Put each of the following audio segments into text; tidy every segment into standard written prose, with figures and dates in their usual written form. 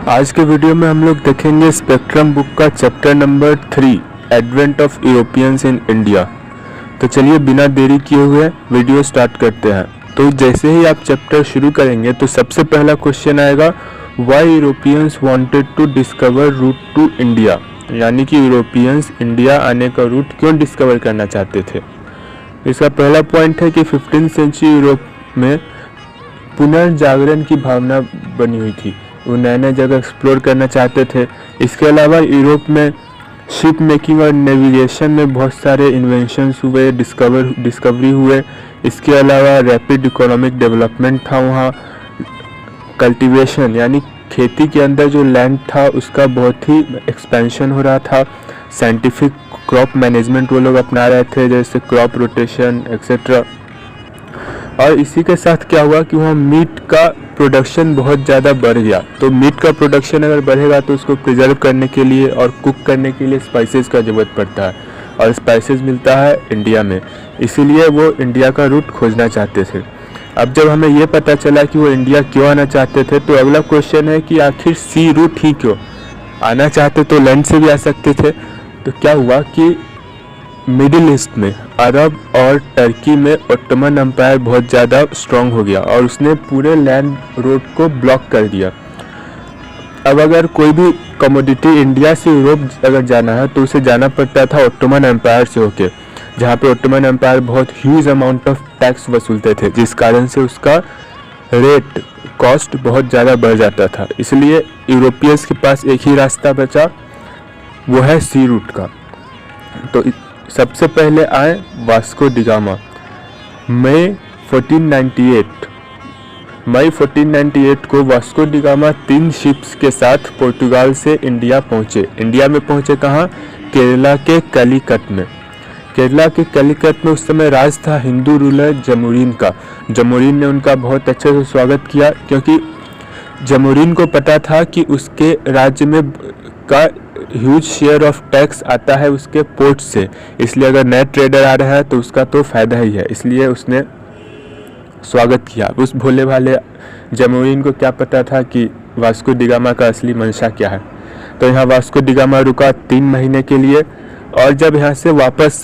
आज के वीडियो में हम लोग देखेंगे स्पेक्ट्रम बुक का chapter number 3 advent of Europeans in India. तो चलिए बिना देरी किए हुए वीडियो स्टार्ट करते हैं। तो जैसे ही आप चैप्टर शुरू करेंगे तो सबसे पहला क्वेश्चन आएगा, why Europeans wanted to discover route to India, यानी कि यूरोपियंस इंडिया आने का रूट क्यों डिस्कवर करना चाहते थे। इसका पहला पॉइंट है कि 15वीं सेंचुरी यूरोप में पुनर्जागरण की भावना बनी हुई थी, वो नए नए जगह एक्सप्लोर करना चाहते थे। इसके अलावा यूरोप में शिप मेकिंग और नेविगेशन में बहुत सारे इन्वेंशंस हुए, डिस्कवरी हुए। इसके अलावा रैपिड इकोनॉमिक डेवलपमेंट था वहाँ। कल्टीवेशन यानी खेती के अंदर जो लैंड था उसका बहुत ही एक्सपेंशन हो रहा था। साइंटिफिक क्रॉप मैनेजमेंट वो लोग अपना रहे थे, जैसे क्रॉप रोटेशन एक्सेट्रा। और इसी के साथ क्या हुआ कि वहाँ मीट का प्रोडक्शन बहुत ज़्यादा बढ़ गया। तो मीट का प्रोडक्शन अगर बढ़ेगा तो उसको प्रिजर्व करने के लिए और कुक करने के लिए स्पाइसेस का ज़रूरत पड़ता है, और स्पाइसेस मिलता है इंडिया में, इसीलिए वो इंडिया का रूट खोजना चाहते थे। अब जब हमें ये पता चला कि वो इंडिया क्यों आना चाहते थे, तो अगला क्वेश्चन है कि आखिर सी रूट ही क्यों आना चाहते, तो लैंड से भी आ सकते थे। तो क्या हुआ कि मिडिल ईस्ट में अरब और टर्की में ओटोमन एम्पायर बहुत ज़्यादा स्ट्रांग हो गया और उसने पूरे लैंड रोड को ब्लॉक कर दिया। अब अगर कोई भी कमोडिटी इंडिया से यूरोप अगर जाना है तो उसे जाना पड़ता था ओटोमन एम्पायर से होके, जहाँ पे ओटोमन एम्पायर बहुत ह्यूज अमाउंट ऑफ टैक्स वसूलते थे, जिस कारण से उसका रेट कॉस्ट बहुत ज़्यादा बढ़ जाता था। इसलिए यूरोपियंस के पास एक ही रास्ता बचा, वो है सी रूट का। तो सबसे पहले आए वास्को डी गामा। मई 1498 को वास्को डी गामा 3 शिप्स के साथ पुर्तगाल से इंडिया पहुँचे। इंडिया में पहुँचे कहाँ? केरला के कैलीकट में। केरला के कैलीकट में उस समय राज था हिंदू रूलर जमोरिन का। जमोरिन ने उनका बहुत अच्छे से स्वागत किया, क्योंकि जमोरिन को पता था कि उसके राज्य में का ह्यूज शेयर ऑफ टैक्स आता है उसके पोर्ट से, इसलिए अगर नए ट्रेडर आ रहा है तो उसका तो फ़ायदा ही है, इसलिए उसने स्वागत किया। उस भोले भाले जमोरिन को क्या पता था कि वास्को डी गामा का असली मंशा क्या है। तो यहाँ वास्को डी गामा रुका 3 महीने के लिए, और जब यहाँ से वापस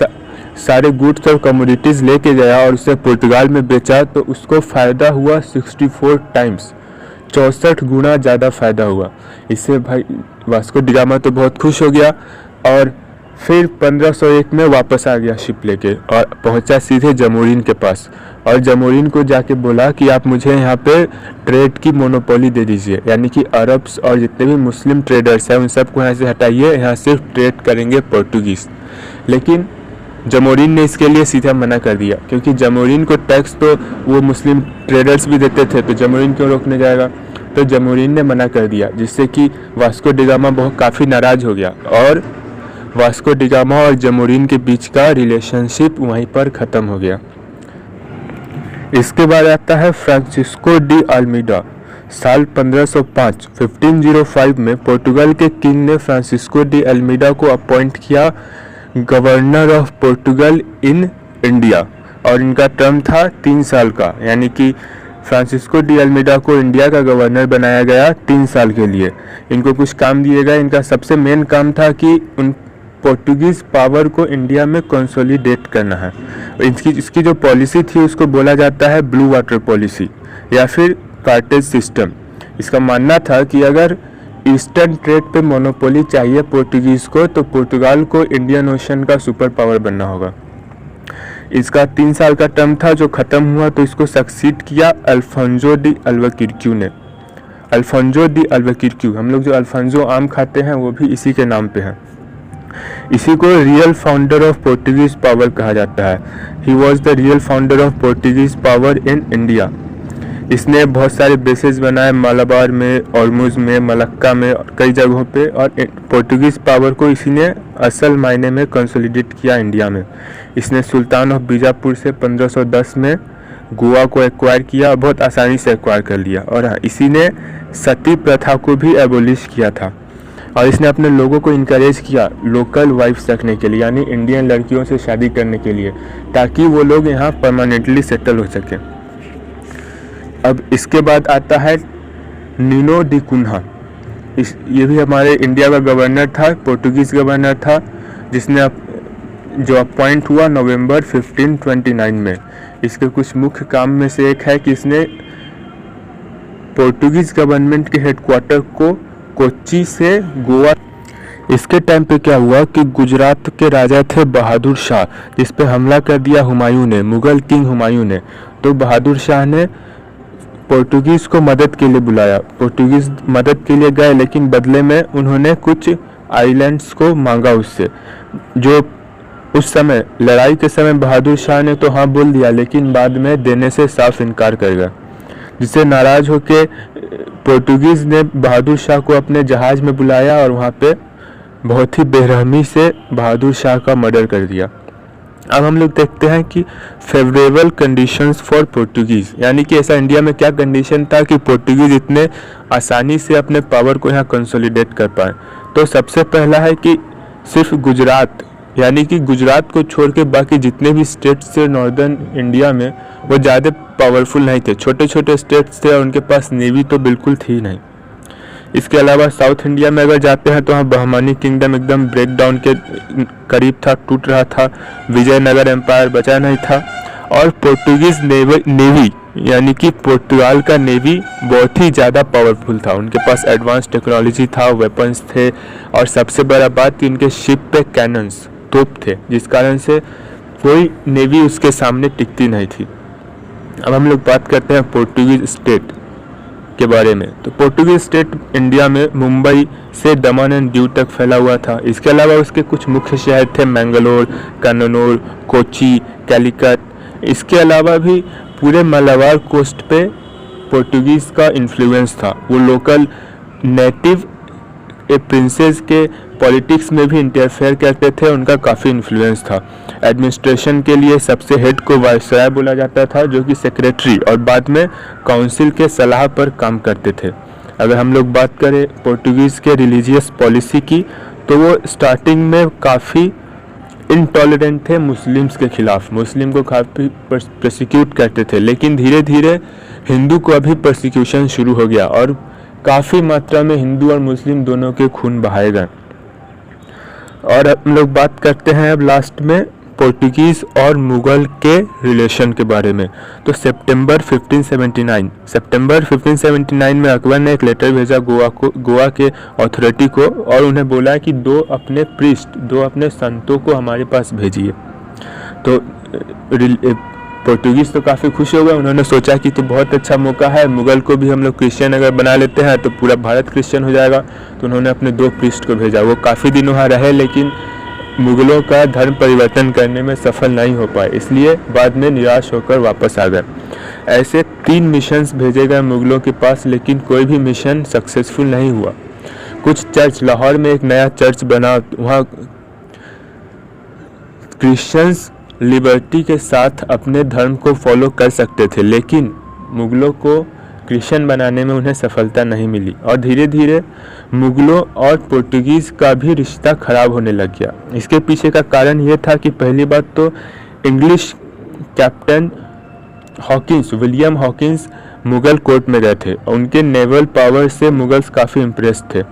सारे गुड्स और कमोडिटीज़ लेके गया और उसे पुर्तगाल में बेचा, तो उसको फ़ायदा हुआ 64 टाइम्स, 64 गुना ज़्यादा फ़ायदा हुआ। इससे भाई वास्को डी गामा तो बहुत खुश हो गया, और फिर 1501 में वापस आ गया शिप लेके और पहुंचा सीधे जमोरिन के पास। और जमोरिन को जाके बोला कि आप मुझे यहाँ पे ट्रेड की मोनोपोली दे दीजिए, यानी कि अरब्स और जितने भी मुस्लिम ट्रेडर्स हैं उन सबको यहाँ से हटाइए, यहाँ सिर्फ ट्रेड करेंगे पोर्टुगीज़। लेकिन जमोरिन ने इसके लिए सीधा मना कर दिया, क्योंकि जमोरिन को टैक्स तो वो मुस्लिम ट्रेडर्स भी देते थे, तो जमोरिन क्यों रोकने जाएगा। तो जमोरिन ने मना कर दिया, जिससे कि वास्को डी गामा बहुत काफ़ी नाराज़ हो गया, और वास्को डी गामा और जमोरिन के बीच का रिलेशनशिप वहीं पर ख़त्म हो गया। इसके बाद आता है फ्रांसिस्को डी अल्मीडा। साल 1505 में पोर्टुगल के किंग ने फ्रांसिस्को डी अल्मीडा को अपॉइंट किया governor of Portugal in India, और इनका टर्म था 3 साल का, यानी कि फ्रांसिस्को डी अल्मीडा को इंडिया का गवर्नर बनाया गया 3 साल के लिए। इनको कुछ काम दिए गए। इनका सबसे मेन काम था कि उन पोर्टुगीज़ पावर को इंडिया में कंसोलिडेट करना है। इसकी जो पॉलिसी थी उसको बोला जाता है ब्लू वाटर पॉलिसी या फिर कार्टेज सिस्टम। इसका मानना था कि अगर ईस्टर्न ट्रेड पे मोनोपोली चाहिए पोर्टुगीज़ को, तो पुर्तगाल को इंडियन ओशन का सुपर पावर बनना होगा। इसका 3 साल का टर्म था जो ख़त्म हुआ, तो इसको सक्सीड किया अल्फोंसो डी अल्बुकर्क्यू ने। अल्फोंसो डी अल्बुकर्क्यू, हम लोग जो अल्फोंसो आम खाते हैं वो भी इसी के नाम पे है। इसी को real founder of Portuguese power कहा जाता है। He was the real founder of Portuguese power in India. इसने बहुत सारे बेसेस बनाए मालाबार में, ऑर्मुज़ में, मलक्का में, कई जगहों पे, और पोर्टुगीज़ पावर को इसी ने असल मायने में कंसोलिडेट किया इंडिया में। इसने सुल्तान ऑफ बीजापुर से 1510 में गोवा को एक्वायर किया, बहुत आसानी से एक्वायर कर लिया। और हाँ, इसी ने सती प्रथा को भी एबोलिश किया था, और इसने अपने लोगों को इनकरेज किया लोकल वाइफ्स रखने के लिए, यानी इंडियन लड़कियों से शादी करने के लिए, ताकि वो लोग यहाँ परमानेंटली सेटल हो सकें। अब इसके बाद आता है नीनो डी कुन्हा। ये भी हमारे इंडिया का गवर्नर था, पोर्टुगीज़ गवर्नर था, जिसने जो अपॉइंट हुआ नवंबर 1529 में। इसके कुछ मुख्य काम में से एक है कि इसने पोर्टुगीज़ गवर्नमेंट के हेडक्वार्टर को कोच्चि से गोवा। इसके टाइम पे क्या हुआ कि गुजरात के राजा थे बहादुर शाह, जिस पे हमला कर दिया हुमायूं ने, मुगल किंग हुमायूं ने। तो बहादुर शाह ने पोर्टुगीज़ को मदद के लिए बुलाया। पोर्टुगीज़ मदद के लिए गए, लेकिन बदले में उन्होंने कुछ आइलैंड्स को मांगा उससे, जो उस समय लड़ाई के समय बहादुर शाह ने तो हाँ बोल दिया, लेकिन बाद में देने से साफ इनकार कर गया, जिससे नाराज होकर पोर्टुगीज़ ने बहादुर शाह को अपने जहाज़ में बुलाया और वहाँ पे बहुत ही बेरहमी से बहादुर शाह का मर्डर कर दिया। अब हम लोग देखते हैं कि फेवरेबल कंडीशंस फॉर पोर्टुगीज़, यानी कि ऐसा इंडिया में क्या कंडीशन था कि पोर्टुगीज़ इतने आसानी से अपने पावर को यहाँ कंसोलिडेट कर पाए। तो सबसे पहला है कि सिर्फ गुजरात, यानी कि गुजरात को छोड़ के बाकी जितने भी स्टेट्स थे नॉर्दर्न इंडिया में, वो ज़्यादा पावरफुल नहीं थे, छोटे छोटे स्टेट्स थे और उनके पास नेवी तो बिल्कुल थी नहीं। इसके अलावा साउथ इंडिया में अगर जाते हैं तो वहाँ बहमानी किंगडम एकदम ब्रेकडाउन के करीब था, टूट रहा था, विजयनगर एम्पायर बचा नहीं था। और पोर्टुगीज़ नेवी यानी कि पुर्तगाल का नेवी बहुत ही ज़्यादा पावरफुल था, उनके पास एडवांस टेक्नोलॉजी था, वेपन्स थे, और सबसे बड़ा बात कि उनके शिप पे कैनन्स, तोप थे, जिस कारण से कोई नेवी उसके सामने टिकती नहीं थी। अब हम लोग बात करते हैं पोर्टुगीज़ स्टेट के बारे में। तो पोर्टुगीज़ स्टेट इंडिया में मुंबई से दमन एंड दीव तक फैला हुआ था। इसके अलावा उसके कुछ मुख्य शहर थे मैंगलोर, कन्नौर, कोच्चि, कैलिकट। इसके अलावा भी पूरे मलाबार कोस्ट पे पोर्टुगीज़ का इन्फ्लुएंस था। वो लोकल नेटिव प्रिंसेस के पॉलिटिक्स में भी इंटरफेयर करते थे, उनका काफ़ी इन्फ्लुएंस था। एडमिनिस्ट्रेशन के लिए सबसे हेड को वायसराय बोला जाता था, जो कि सेक्रेटरी और बाद में काउंसिल के सलाह पर काम करते थे। अगर हम लोग बात करें पोर्टुगीज़ के रिलीजियस पॉलिसी की, तो वो स्टार्टिंग में काफ़ी इनटॉलरेंट थे मुस्लिम्स के खिलाफ, मुस्लिम को काफ़ी प्रोसिक्यूट करते थे, लेकिन धीरे धीरे हिंदू को अभी प्रोसिक्यूशन शुरू हो गया और काफ़ी मात्रा में हिंदू और मुस्लिम दोनों के खून बहाए गए। और हम लोग बात करते हैं अब लास्ट में पोर्टुगीज़ और मुग़ल के रिलेशन के बारे में। तो सितंबर 1579 में अकबर ने एक लेटर भेजा गोवा के अथॉरिटी को, और उन्हें बोला कि दो अपने संतों को हमारे पास भेजिए। तो पोर्टुगीज़ तो काफ़ी खुश हो गए, उन्होंने सोचा कि तो बहुत अच्छा मौका है, मुग़ल को भी हम लोग क्रिश्चियन अगर बना लेते हैं तो पूरा भारत क्रिश्चियन हो जाएगा। तो उन्होंने अपने 2 प्रीस्ट को भेजा। वो काफ़ी दिन वहाँ रहे, लेकिन मुग़लों का धर्म परिवर्तन करने में सफल नहीं हो पाए, इसलिए बाद में निराश होकर वापस आ गए। ऐसे 3 मिशंस भेजे गए मुग़लों के पास, लेकिन कोई भी मिशन सक्सेसफुल नहीं हुआ। कुछ चर्च, लाहौर में एक नया चर्च बना, वहाँ क्रिश्चियंस लिबर्टी के साथ अपने धर्म को फॉलो कर सकते थे, लेकिन मुग़लों को क्रिश्चियन बनाने में उन्हें सफलता नहीं मिली, और धीरे धीरे मुग़लों और पोर्टुगीज़ का भी रिश्ता ख़राब होने लग गया। इसके पीछे का कारण ये था कि पहली बात तो English captain William Hawkins Mughal court में गए थे, उनके नेवल पावर से मुग़ल्स काफ़ी इम्प्रेस थे।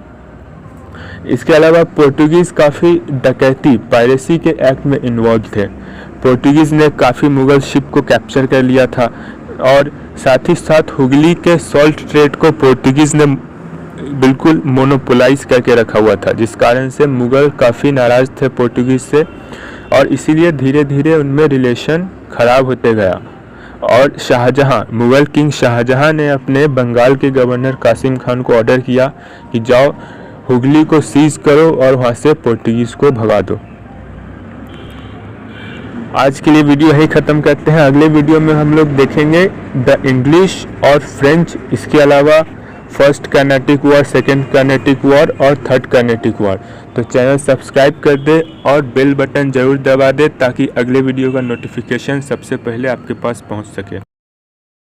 इसके अलावा पोर्टुगीज़ काफ़ी डकैती, पायरेसी के एक्ट में इन्वॉल्व थे। पोर्टुगीज़ ने काफ़ी मुग़ल शिप को कैप्चर कर लिया था, और साथ ही साथ हुगली के सॉल्ट ट्रेड को पोर्टुगीज़ ने बिल्कुल मोनोपोलाइज करके रखा हुआ था, जिस कारण से मुग़ल काफ़ी नाराज़ थे पोर्टुगीज़ से, और इसीलिए धीरे धीरे उनमें रिलेशन ख़राब होते गया। और मुग़ल किंग शाहजहां ने अपने बंगाल के गवर्नर कासिम खान को ऑर्डर किया कि जाओ हुगली को सीज करो और वहाँ से पोर्टुगीज़ को भगा दो। आज के लिए वीडियो यही ख़त्म करते हैं। अगले वीडियो में हम लोग देखेंगे द इंग्लिश और फ्रेंच, इसके अलावा first Carnatic war, second Carnatic war और थर्ड कर्नाटिक वॉर। तो चैनल सब्सक्राइब कर दे और बेल बटन ज़रूर दबा दे, ताकि अगले वीडियो का नोटिफिकेशन सबसे पहले आपके पास पहुंच सके।